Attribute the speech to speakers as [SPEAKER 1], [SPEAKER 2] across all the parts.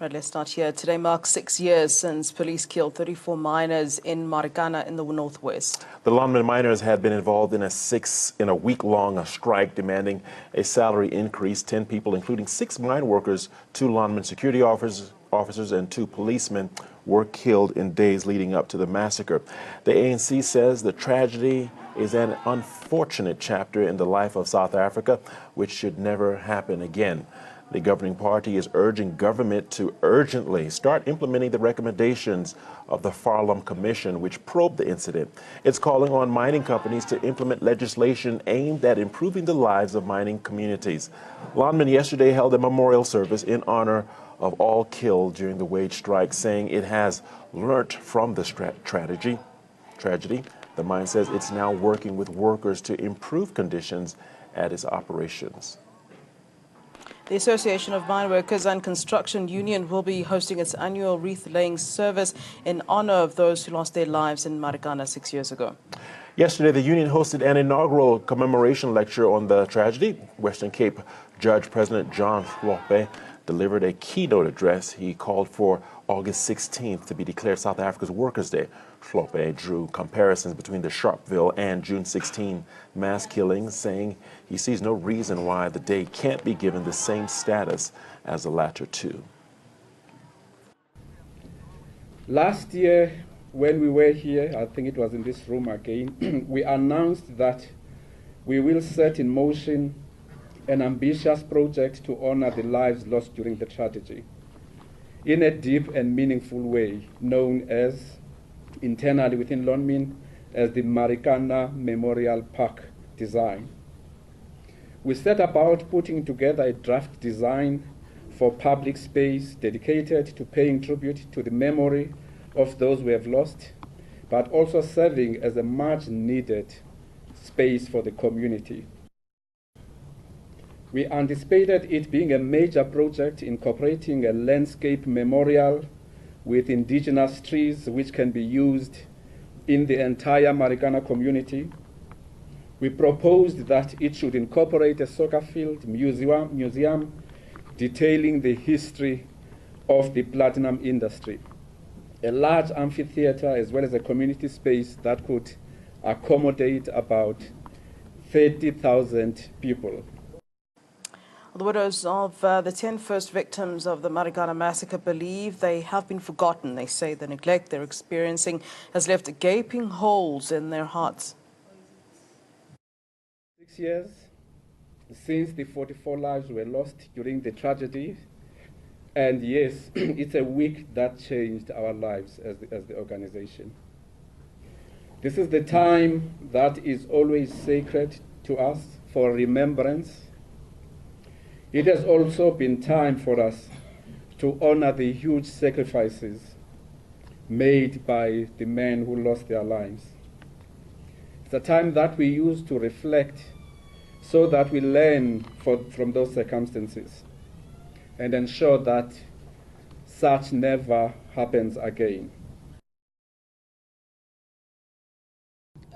[SPEAKER 1] Right, let's start here. Today marks 6 years since police killed 34 miners in Marikana in the northwest.
[SPEAKER 2] The lawman miners had been involved in a week-long strike demanding a salary increase. 10 people, including 6 mine workers, 2 lawman security officers, and 2 policemen were killed in days leading up to the massacre. The ANC says the tragedy is an unfortunate chapter in the life of South Africa, which should never happen again. The governing party is urging government to urgently start implementing the recommendations of the Farlam Commission, which probed the incident. It's calling on mining companies to implement legislation aimed at improving the lives of mining communities. Lawmen yesterday held a memorial service in honor of all killed during the wage strike, saying it has learnt from the tragedy. The mine says it's now working with workers to improve conditions at its operations.
[SPEAKER 1] The Association of Mine Workers and Construction Union will be hosting its annual wreath-laying service in honor of those who lost their lives in Marikana 6 years ago.
[SPEAKER 2] Yesterday, the union hosted an inaugural commemoration lecture on the tragedy. Western Cape Judge President John Slope delivered a keynote address. He called for August 16th to be declared South Africa's Workers' Day. Slope drew comparisons between the Sharpeville and June 16 mass killings, saying he sees no reason why the day can't be given the same status as the latter two.
[SPEAKER 3] Last year, when we were here, I think it was in this room again, we announced that we will set in motion an ambitious project to honor the lives lost during the tragedy in a deep and meaningful way, known as, internally within Lonmin, as the Marikana Memorial Park design. We set about putting together a draft design for public space dedicated to paying tribute to the memory of those we have lost, but also serving as a much needed space for the community. We anticipated it being a major project incorporating a landscape memorial with indigenous trees which can be used in the entire Marikana community. We proposed that it should incorporate a soccer field museum detailing the history of the platinum industry, a large amphitheater as well as a community space that could accommodate about 30,000 people.
[SPEAKER 1] The widows of the 10 first victims of the Marikana massacre believe they have been forgotten. They say the neglect they're experiencing has left gaping holes in their hearts.
[SPEAKER 3] 6 years since the 44 lives were lost during the tragedy. And yes, it's a week that changed our lives as the organization. This is the time that is always sacred to us for remembrance. It has also been time for us to honor the huge sacrifices made by the men who lost their lives. It's a time that we use to reflect so that we learn from those circumstances and ensure that such never happens again.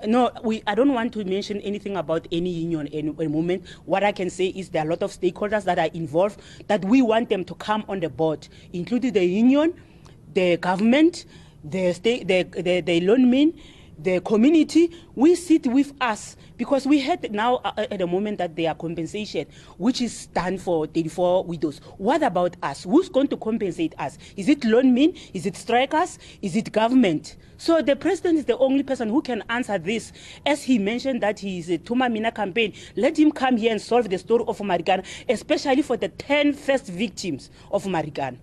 [SPEAKER 4] No, I don't want to mention anything about any union in a moment. What I can say is there are a lot of stakeholders that are involved that we want them to come on the board, including the union, the government, the loanmen, the community. We sit with us because we had now at the moment that there are compensation, which is done for 34 widows. What about us? Who's going to compensate us? Is it loanmen? Is it strikers? Is it government? So the president is the only person who can answer this. As he mentioned that he is a Tuma Mina campaign, let him come here and solve the story of Marikana, especially for the 10 first victims of Marikana.